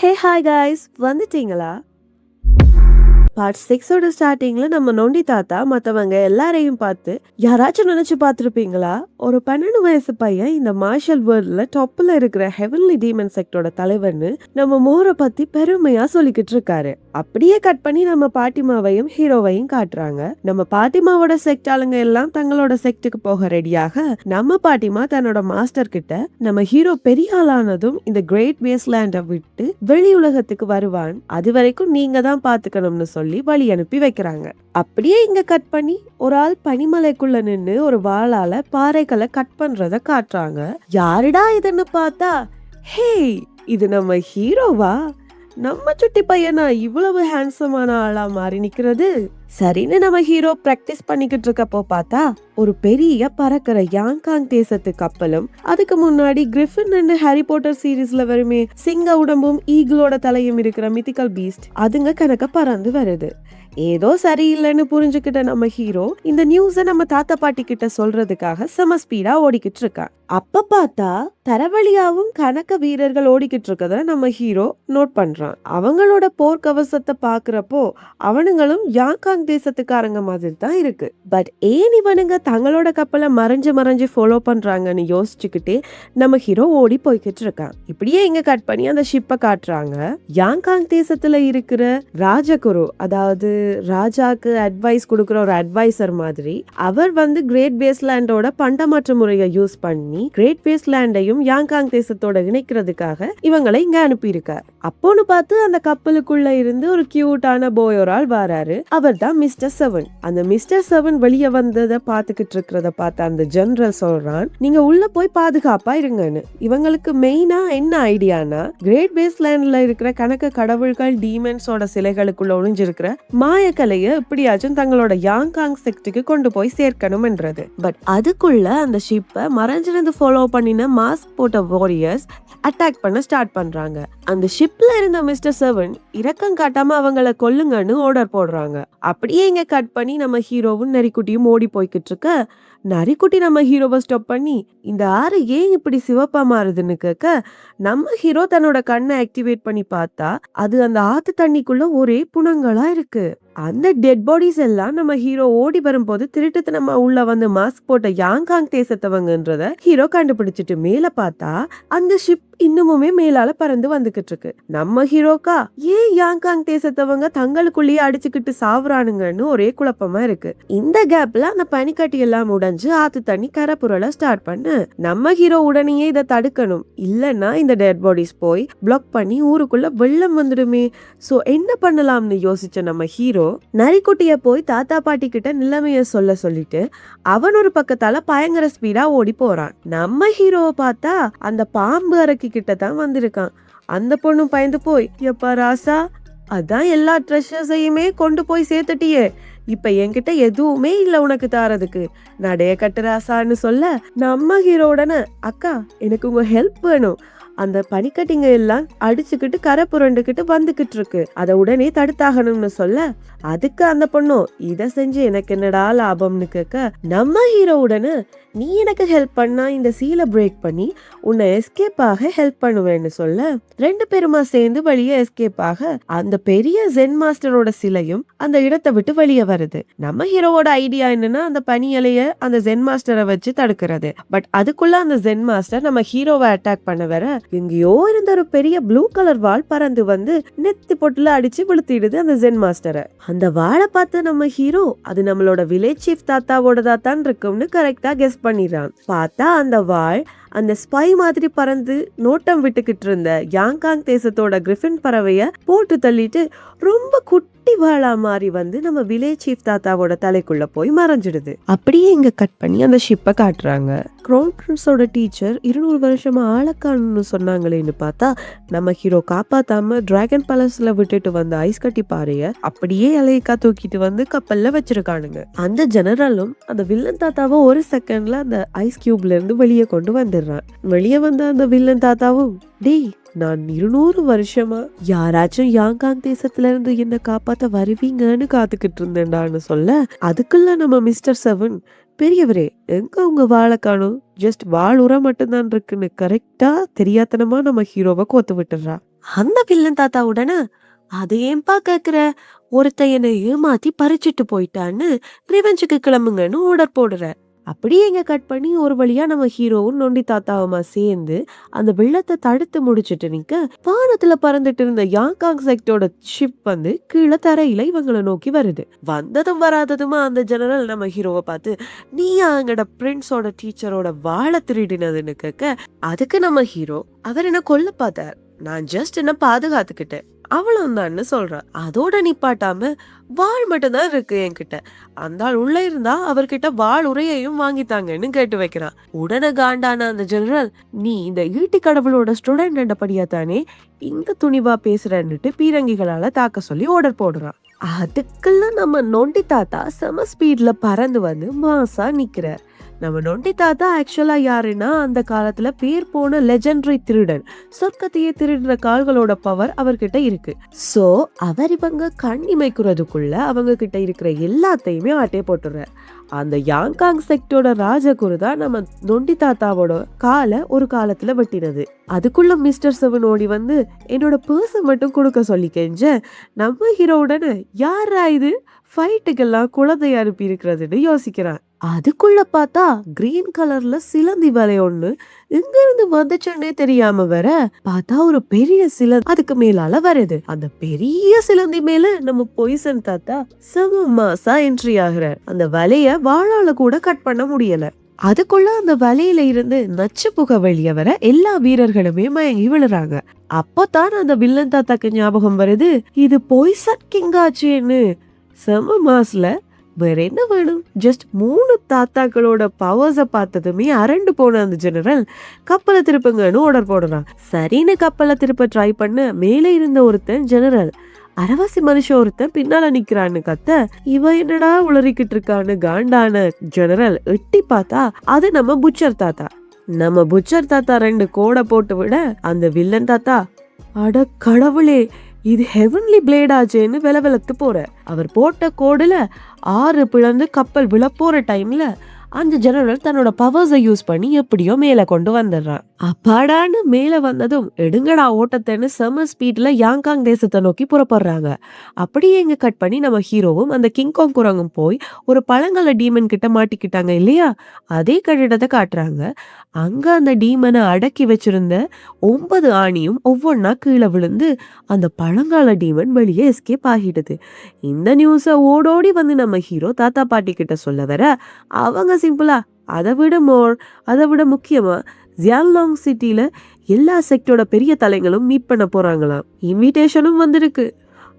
Hey hi guys, வந்துட்டீங்களா? Part 6ஓட ஸ்டார்டிங்ல நம்ம நொண்டி தாத்தா மத்தவங்க எல்லாரையும் பார்த்து, யாராச்சும் நினைச்சு பார்த்திருப்பீங்களா? ஒரு 12 வயசு பையன் இந்த மார்ஷல் வேர்ல்ட்ல டாப்ல இருக்கிற ஹெவன்லி டீமன் செக்டோட தலைவர்னு நம்ம மோரை பத்தி பெருமையா சொல்லிக்கிட்டு இருக்காரு. அப்படியே கட் பண்ணி நம்ம பாட்டிமாவையும் ஹீரோவையும் காட்டுறாங்க. நம்ம பாட்டிமாவோட செக்ட் ஆளுங்க எல்லாம் தங்களோட செக்டுக்கு போக ரெடியாக, நம்ம பாட்டிமா தன்னோட மாஸ்டர் கிட்ட நம்ம ஹீரோ பெரிய ஆளானதும் இந்த கிரேட் வேஸ்ட்லேண்டை விட்டு வெளி உலகத்துக்கு வருவான், அது வரைக்கும் நீங்க தான் பாத்துக்கணும்னு சொல்லி வழி அனுப்பி வைக்கிறாங்க. அப்படியே இங்க கட் பண்ணி ஒரு ஆள் பனிமலைக்குள்ள நின்னு ஒரு வாளால பாறைகளை கட் பண்றத காட்டுறாங்க. யாருடா இதுன்னு பார்த்தா, ஹே, இது நம்ம ஹீரோவா? நம்ம சுட்டி பையனா இவ்வளவு ஹேண்ட்ஸமான ஆளா மாறி நிக்கிறது? சரின்னு நம்ம ஹீரோ பிராக்டிஸ் பண்ணிக்கிட்டு இருக்கப்போ பார்த்தா ஒரு பெரிய பறக்கிற யாங்காங் தேசத்து கப்பலும், அதுக்கு முன்னாடி கிரிஃபின் அண்ட் ஹாரி பாட்டர் சீரீஸ்ல வருமே சிங்க உடம்பும் ஈகிளோட தலையும் இருக்கிற மித்திக்கல் பீஸ்ட், அதுங்க கணக்க பறந்து வருது. ஏதோ சரியில்லைன்னு புரிஞ்சுக்கிட்ட நம்ம ஹீரோ இந்த நியூஸ நம்ம தாத்தா பாட்டி கிட்ட சொல்றதுக்காக செம ஸ்பீடா ஓடிக்கிட்டு இருக்கான். அப்ப பார்த்தா தரவழியாவும் கணக்க வீரர்கள் ஓடிக்கிட்டு இருக்கத நம்ம ஹீரோ நோட் பண்றான். அவங்களோட போர்க்கவசத்தை பாக்குறப்போ அவனுங்களும் யாங்காங் தேசத்துக்காரங்க மாதிரி தான் இருக்கு. பட் ஏன் இவனுங்க தங்களோட கப்பலை மறைஞ்சு ஃபாலோ பண்றாங்கன்னு யோசிச்சுக்கிட்டே நம்ம ஹீரோ ஓடி போய்கிட்டு இருக்கான். இப்படியே இங்க கட் பண்ணி அந்த ஷிப்பை காட்டுறாங்க. யாங்காங் தேசத்துல இருக்கிற ராஜகுரு, அதாவது ராஜாக்கு அட்வைஸ் கொடுக்கிற ஒரு அட்வைசர் மாதிரி, அவர் கிரேட் வேஸ்ட்லேண்டோட பண்டமாற்று முறையை யூஸ் பண்ணி கிரேட் வேஸ்ட்லேண்டையும் யாங்காங் தேசத்தோட இணைக்கிறதுக்காக இவங்களை இங்க அனுப்பியிருக்கார். அப்போன்னு பார்த்து அந்த கப்பலுக்குள்ள இருந்து ஒரு கியூட்டான போய் ஒரு ஆள் வராரு. அவர் தான் மிஸ்டர் செவன். அந்த மிஸ்டர் செவன் வெளியே வந்ததை பார்த்துக்கிட்டு இருக்கிறத பார்த்த அந்த ஜெனரல் சொல்றான், நீங்க உள்ள போய் பாதுகாப்பா இருங்கன்னு. இவங்களுக்கு மெயினா என்ன ஐடியானா, கிரேட் வேஸ்ட்லேண்ட்ல இருக்கிற கணக்க கடவுள்கள் டீமன்ஸோட சிலைகளுக்குள்ள ஒளிஞ்சிருக்கிற மாயக்கலைய எப்படியாச்சும் தங்களோட யாங்காங் செக்டுக்கு கொண்டு போய் சேர்க்கணும் என்றது. பட் அதுக்குள்ள அந்த ஷிப்பை மறைஞ்சிருந்து ஃபாலோ பண்ணின மாஸ்க் போட்ட வாரியர்ஸ் அட்டாக் பண்ண ஸ்டார்ட் பண்றாங்க. அந்த ஷிப்ல இருந்த மிஸ்டர் செவன் இரக்கம் காட்டாம அவங்களை கொல்லுங்கன்னு ஆர்டர் போடுறாங்க. அப்படியே இங்க கட் பண்ணி நம்ம ஹீரோவும் நரிக்குட்டியும் ஓடி போய்கிட்டு இருக்க, நரிக்குட்டி நம்ம ஹீரோவை ஸ்டாப் பண்ணி இந்த ஆறு ஏன் இப்படி சிவப்பா மாறுதுன்னு கேட்க, நம்ம ஹீரோ தன்னோட கண்ணை ஆக்டிவேட் பண்ணி பார்த்தா அது அந்த ஆத்து தண்ணிக்குள்ள ஒரே புணங்களா இருக்கு. அந்த டெட் பாடிஸ் எல்லாம் நம்ம ஹீரோ ஓடி வரும்போது திருட்டுத்தனமா உள்ள மாஸ்க் போட்ட யாங்காங் தேசத்தவங்கன்றத ஹீரோ கண்டுபிடிச்சிட்டு மேல பார்த்தா அந்த ஷிப் இன்னுமுமே மேலால பறந்து வந்துகிட்டு இருக்கு. நம்ம ஹீரோக்கா ஏன் யாங்காங் தேசத்தவங்க தங்களுக்குள்ளேயே அடிச்சுக்கிட்டு சாவுறானுங்கன்னு ஒரே குழப்பமா இருக்கு. இந்த கேப்ல அந்த பனிக்கட்டி எல்லாம் உடைஞ்சு ஆத்து தண்ணி கரப்புரல ஸ்டார்ட் பண்ணு. நம்ம ஹீரோ உடனே இதை தடுக்கணும், இல்லன்னா இந்த டெட் பாடிஸ் போய் பிளாக் பண்ணி ஊருக்குள்ள வெள்ளம் வந்துடுமே. சோ என்ன பண்ணலாம்னு யோசிச்ச நம்ம ஹீரோ நரிக்குட்டிய போய் தாத்தா பாட்டி கிட்ட நிலைமைய சொல்லிட்டு அவன் ஒரு பக்கத்தால பயங்கர ஸ்பீடா ஓடி போறான். நம்ம ஹீரோவை பார்த்தா அந்த பாம்பு அறைக்கு கிட்ட தான் வந்திருக்கான். அந்த பொண்ணு பயந்து போய், எப்பா ராசா, அதான் எல்லா ட்ரெஷர்ஸையுமே கொண்டு போய் சேர்த்துட்டியே, இப்ப என்கிட்ட எதுவுமே இல்ல உனக்கு தாரதுக்கு, நடைய கட்டு ராசான்னு சொல்ல நம்ம ஹீரோ உடனே, அக்கா எனக்கு உங்க ஹெல்ப் வேணும், அந்த பனிக்கட்டிங்க எல்லாம் அடிச்சுக்கிட்டு கரை புரண்டுக்கிட்டு வந்துகிட்டு இருக்கு, அதை உடனே தடுத்தாகணும்னு சொல்ல, அதுக்கு அந்த பொண்ணும் இதை செஞ்சு எனக்கு என்னடா லாபம்னு கேட்க, நம்ம ஹீரோ உடனே நீ எனக்கு ஹெல்ப் பண்ணா இந்த சீலை பிரேக் பண்ணி உன்னை எஸ்கேப் ஆக ஹெல்ப் பண்ணுவேன்னு சொல்ல, ரெண்டு பேருமா சேர்ந்து வெளியே எஸ்கேப் ஆக அந்த பெரிய ஜென் மாஸ்டரோட சிலையும் அந்த இடத்தை விட்டு வெளியே வருது. நம்ம ஹீரோவோட ஐடியா என்னன்னா அந்த பனி இலைய அந்த ஜென் மாஸ்டரை வச்சு தடுக்கிறது. பட் அதுக்குள்ள அந்த ஜென் மாஸ்டர் நம்ம ஹீரோவை அட்டாக் பண்ண வர எங்கேயோ இருந்த ஒரு பெரிய ப்ளூ கலர் வால் பறந்து நெத்தி பொட்டுல அடிச்சு விழுத்திடுது அந்த ஜென் மாஸ்டரை. அந்த வாழை பார்த்து நம்ம ஹீரோ அது நம்மளோட வில்லேஜ் சீஃப் தாத்தாவோட தான் இருக்கும்னு கரெக்டா கெஸ் பண்ணிடுறான். பார்த்தா அந்த வாள் அந்த ஸ்பை மாதிரி பறந்து நோட்டம் விட்டுக்கிட்டு இருந்த யாங்காங் தேசத்தோட கிரிஃபின் பறவைய போட்டு தள்ளிட்டு ரொம்ப குட்டி வாழா மாறி நம்ம வில்லேஜ் சீஃப் தாத்தாவோட தலைக்குள்ள போய் மறைஞ்சிடுது. அப்படியே இங்க கட் பண்ணி அந்த ஷிப்பை காட்டுறாங்க. கிரவுன் பிரின்ஸோட டீச்சர் 200 வருஷமா ஆளக்கான்னு சொன்னாங்களேன்னு பார்த்தா நம்ம ஹீரோ காப்பாத்தாம டிராகன் பேலஸ்ல விட்டுட்டு வந்த ஐஸ் கட்டி பாறைய அப்படியே அலையக்கா தூக்கிட்டு கப்பல்ல வச்சிருக்கானுங்க. அந்த ஜெனரலும் அந்த வில்லன் தாத்தாவை ஒரு செகண்ட்ல அந்த ஐஸ் கியூப்ல இருந்து வெளியே கொண்டு வந்துடுறான். வெளியே வந்த அந்த வில்லன் தாத்தாவும், டேய், நான் 200 வருஷமா யாராச்சும் யாங்காங் தேசத்துல இருந்து என்ன காப்பாத்த வருவீங்கன்னு காத்துக்கிட்டு இருந்தேன்டான்னு சொல்ல, அதுக்குள்ள நம்ம மிஸ்டர் செவன், பெரியவரே எங்க உங்க வாழை காணும், ஜஸ்ட் வாழ் உரம் மட்டும்தான் இருக்குன்னு கரெக்டா தெரியாதனமா நம்ம ஹீரோவை கோத்து விட்டுறா. அந்த வில்லன் தாத்தா உடனே, "அது ஏன்பா கேக்குற? ஒருத்தன் என்னை ஏமாத்தி பறிச்சுட்டு போயிட்டான்னு ரிவெஞ்சுக்கு கிளம்புங்கன்னு ஆர்டர் போடுறார்." அப்படியே இங்க கட் பண்ணி ஒரு வழியா நம்ம ஹீரோவும் நொண்டி தாத்தாவுமா சேர்ந்து அந்த வெள்ளத்தை தடுத்து முடிச்சிட்டு நிக்க, வானத்துல பறந்துட்டு இருந்த யாங்காங் செக்டோட ஷிப் வந்து கீழே தரையில இவங்களை நோக்கி வருது. வந்ததும் வராததுமா அந்த ஜெனரல் நம்ம ஹீரோவை பார்த்து, "நீயா எங்கட பிரின்ஸோட டீச்சரோட வாழை திருடினதுன்னு கேட்க, அதுக்கு நம்ம ஹீரோ, "அவர் என்ன கொல்ல பார்த்தார், நான் ஜஸ்ட் என்ன பாதுகாத்துக்கிட்டேன் அவ்வளவுதான்னு சொல்றான்." அதோட நிப்பாட்டாம, "வாள் மட்டும்தான் இருக்கு என்கிட்ட, அந்த ஆள் உள்ள இருந்தா அவர்கிட்ட வாள் உரையையும் வாங்கித்தாங்கன்னு கேட்டு வைக்கிறான்." உடனே காண்டான அந்த ஜெனரல், "நீ இந்த ஈட்டி கடவுளோட ஸ்டூடெண்ட் படியா தானே இந்த துணிவா பேசுறன்னுட்டு பீரங்கிகளால தாக்க சொல்லி ஆர்டர் போடுறான். அதுக்கெல்லாம் நம்ம நொண்டி தாத்தா செம ஸ்பீட்ல பறந்து வந்து மாசா நிக்கிறார். நம்ம நொண்டி தாத்தா ஆக்சுவலா யாருன்னா, அந்த காலத்துல பேர் போன லெஜெண்டரி திருடன். சொர்க்கத்தையே திருடுற கால்களோட பவர் அவர்கிட்ட இருக்கு. சோ அவர் இவங்க கண் இமைக்கிறதுக்குள்ள அவங்க கிட்ட இருக்கிற எல்லாத்தையுமே ஆட்டே போட்டுறார். அந்த யாங்காங் செக்டோட ராஜகுரு தான் நம்ம நொண்டி தாத்தாவோட காலை ஒரு காலத்துல வெட்டினது. அதுக்குள்ள மிஸ்டர் செவன் ஓடி வந்து என்னோட பர்ஸை மட்டும் கொடுக்க சொல்லி கெஞ்ச, நம்ம ஹீரோவுடனே யாரா இது ஃபைட்டுக்கெல்லாம் குழந்தை அனுப்பி இருக்கிறதுன்னு யோசிக்கிறான். அதுக்குள்ள பார்த்தா கிரீன் கலர்ல சிலந்தி வலை ஒண்ணு எங்க இருந்து வந்துச்சுன்னே தெரியாம வர பார்த்தா ஒரு பெரிய சிலந்தி அதுக்கு மேலால வருது. அந்த பெரிய சிலந்தி மேல நம்ம பொய்சன் தாத்தா செம மாசா என்ட்ரி ஆகுறார். அந்த வலைய வாழால கூட கட் பண்ண முடியல. அதுக்குள்ள அந்த வலையில இருந்து நச்சு புகை வெளியே வர எல்லா வீரர்களுமே மயங்கி விழுறாங்க. அப்பதான் அந்த வில்லன் தாத்தாக்கு ஞாபகம் வருது, இது பொய்சன் கிங் ஆச்சேன்னு. செம மாஸ்ல வேற என்ன வேணும்? ஜஸ்ட் 3 தாத்தாக்களோட பவர்ஸை பார்த்ததுமே அரண்டு போன அந்த ஜெனரல் கப்பலை திருப்புங்கன்னு ஆர்டர் போடுறான். சரின்னு கப்பலை திருப்ப ட்ரை பண்ண மேலே இருந்த ஒருத்தன் ஜெனரல், அரவாசி மனுஷன் ஒருத்தன் பின்னால நிக்கிறான்னு கத்த, இவன் என்னடா உளறிக்கிட்டு இருக்கான்னு காண்டான ஜெனரல் எட்டி பார்த்தா அது நம்ம புச்சர் தாத்தா. நம்ம புச்சர் தாத்தா 2 கோடை போட்டு விட அந்த வில்லன் தாத்தா, அட கடவுளே இது ஹெவன்லி பிளேட் ஆச்சேன்னு வெலவெலத்து போற. அவர் போட்ட கோடுல 6 பிளந்து கப்பல் விழப்போற டைம்ல அந்த ஜெனரல் தன்னோட பவர்ஸை யூஸ் பண்ணி எப்படியோ மேல கொண்டு வந்துடுறான். அப்பாடான்னு மேல வந்ததும் எடுங்கடா ஓட்டத்தைன்னு செம ஸ்பீட்ல யாங்காங் தேசத்தை நோக்கி புறப்படுறாங்க. அப்படியே இங்க கட் பண்ணி நம்ம ஹீரோவும் அந்த கிங்காங் குரங்கும் போய் ஒரு பழங்கால டீமன் கிட்ட மாட்டிக்கிட்டாங்க இல்லையா, அதே கட்டிடத்தை காட்டுறாங்க. அங்க அந்த டீமனை அடக்கி வச்சிருந்த 9 ஆணியும் ஒவ்வொன்னா கீழே விழுந்து அந்த பழங்கால டீமன் வெளியே எஸ்கேப் ஆகிடுது. இந்த நியூஸை ஓடோடி வந்து நம்ம ஹீரோ தாத்தா பாட்டி கிட்ட சொல்ல வர, அவங்க சிம்பிளா அதை விட முக்கியமா ஜியாங்லாங் சிட்டில எல்லா செக்டோட பெரிய தலைங்களும் மீட் பண்ண போறாங்களாம். இன்விடேஷனும் வந்திருக்கு.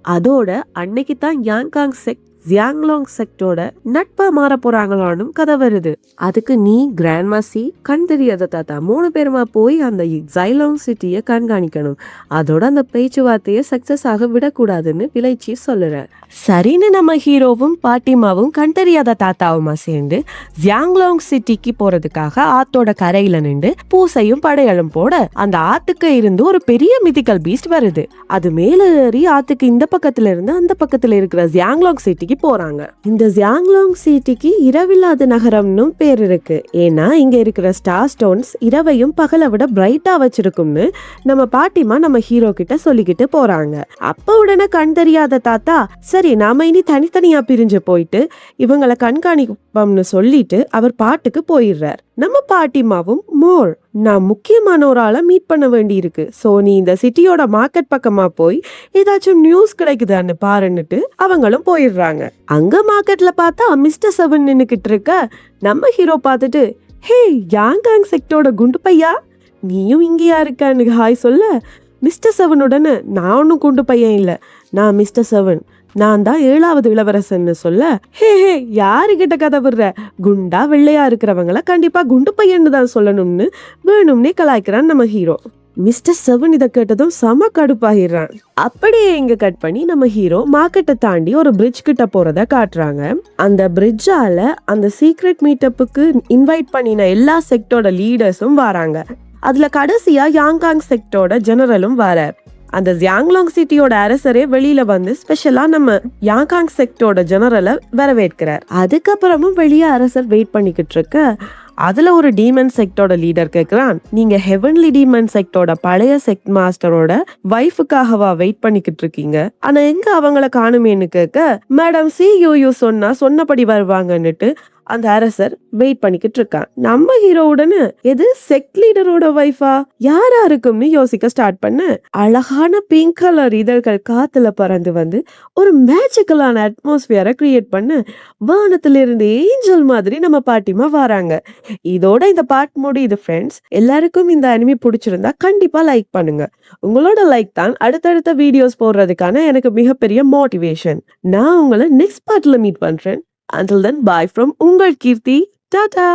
அதோட அன்னைக்கு தான் யாங்காங் செக்ட் ஜியாங்லாங் செக்டோட நட்பா மாற போறாங்களான்னு கதை வருது. அதுக்கு நீ கிராண்ட்மாசி கண் தெரியாத தாத்தா 3 பேருமா போய் அந்த ஜைலாங் சிட்டியை கண்காணிக்கணும். அதோட அந்த பேச்சுவார்த்தையை சக்சஸ் ஆக விடக்கூடாதுன்னு விளைச்சி சொல்லுற. சரின்னு நம்ம ஹீரோவும் பாட்டிமாவும் கண் தெரியாத தாத்தாவுமா சேர்ந்து ஜியாங்லாங் சிட்டிக்கு போறதுக்காக ஆத்தோட கரையில நின்று பூசையும் படையலும் போட அந்த ஆத்துக்கு இருந்து ஒரு பெரிய மிதிக்கல் பீஸ்ட் வருது. அது மேல ஏறி ஆத்துக்கு இந்த பக்கத்துல இருந்து அந்த பக்கத்துல இருக்கிற ஜியாங்லாங் சிட்டிக்கு போறாங்க. இந்த ஜியாங்லாங் சிட்டிக்கு இரவில்லாத நகரம்னு பேர் இருக்கு. ஏன்னா இங்க இருக்கிற ஸ்டார் ஸ்டோன்ஸ் இரவையும் பகலை விட பிரைட்டா வச்சிருக்கும்னு நம்ம பாட்டிமா நம்ம ஹீரோ கிட்ட சொல்லிக்கிட்டு போறாங்க. அப்ப உடனே கண் தெரியாத தாத்தா, சரி நாம இனி தனித்தனியா பிரிஞ்சு போயிட்டு இவங்களை கண்காணிப்போம்னு சொல்லிட்டு அவர் பாட்டுக்கு போயிடுறார். நம்ம பாட்டிமாவும் மோர், நான் முக்கியமான ஒரு ஆளை மீட் பண்ண வேண்டி இருக்கு, சோ நீ இந்த சிட்டியோட மார்க்கெட் பக்கமா போய் ஏதாச்சும் நியூஸ் கிடைக்குதான்னு பாருன்னுட்டு அவங்களும் போயிடுறாங்க. அங்க மார்க்கெட்ல பார்த்தா மிஸ்டர் செவன் நின்னுக்கிட்டு இருக்க. நம்ம ஹீரோ பார்த்துட்டு, ஹே யாங்காங் செக்டோட குண்டு பையா, நீயும் இங்கேயா இருக்கான்னு ஹாய் சொல்ல, மிஸ்டர் செவனுடனே, நான் ஒன்னும் குண்டு பையன் இல்ல, நான் மிஸ்டர் செவன், நான் தான் 7வது இளவரசன்னு சொல்ல, ஹே யாருகிட்ட கதை விடுற, குண்டா வெள்ளையா இருக்கிறவங்கள கண்டிப்பா குண்டு பையன்னு தான் சொல்லணும்னு வேணும்னே கலாய்க்கிறான் நம்ம ஹீரோ. மிஸ்டர் செவன் இதை கேட்டதும் செம கடுப்பாகிறான். அப்படியே இங்க கட் பண்ணி நம்ம ஹீரோ மார்க்கெட்டை தாண்டி ஒரு பிரிட்ஜ் கிட்ட போறத காட்டுறாங்க. அந்த பிரிட்ஜால அந்த சீக்ரெட் மீட்டப்புக்கு இன்வைட் பண்ணின எல்லா செக்டோட லீடர்ஸும் வராங்க. அதுல கடைசியா யாங்காங் செக்டோட ஜெனரலும் வரார். அந்த ஜியாங்லாங் சிட்டியோட அரசரே வெளியில வந்து ஸ்பெஷலா நம்ம யாங்காங் செக்டோட ஜெனரலை வரவேற்கிறார். அதுக்கப்புறமும் வெளியே அரசர் வெயிட் பண்ணிக்கிட்டு இருக்க. அதுல ஒரு டீமன் செக்டோட லீடர் கேக்குறான், நீங்க ஹெவன்லி டீமன் செக்டோட பழைய செக்ட் மாஸ்டரோட வைஃபுக்காகவா வெயிட் பண்ணிக்கிட்டு இருக்கீங்க? ஆனா எங்க அவங்கள காணுமேன்னு கேட்க, மேடம் சியூயூ சொன்னா சொன்னபடி வருவாங்கன்னுட்டு அந்த அரசர் வெயிட் பண்ணிக்கிட்டு இருக்கான். நம்ம ஹீரோ உடனே எது செக்ட் லீடரோட வைஃபா, யாரா இருக்கும்னு யோசிக்க ஸ்டார்ட் பண்ண, அழகான பிங்க் கலர் இதழ்கள் காத்துல பறந்து வந்து ஒரு மேஜிக்கலான அட்மாஸ்பியரை கிரியேட் பண்ண, வானத்திலிருந்து ஏஞ்சல் மாதிரி நம்ம பாட்டிமா வராங்க. இதோட இந்த பார்ட் முடியுது ஃப்ரெண்ட்ஸ். எல்லாருக்கும் இந்த அனிமி பிடிச்சிருந்தா கண்டிப்பா லைக் பண்ணுங்க. உங்களோட லைக் தான் அடுத்தடுத்த வீடியோஸ் போடுறதுக்கான எனக்கு மிகப்பெரிய மோட்டிவேஷன். நான் உங்களை நெக்ஸ்ட் பார்ட்ல மீட் பண்றேன். Until then, bye from உங்கள் கீர்த்தி. டாடா.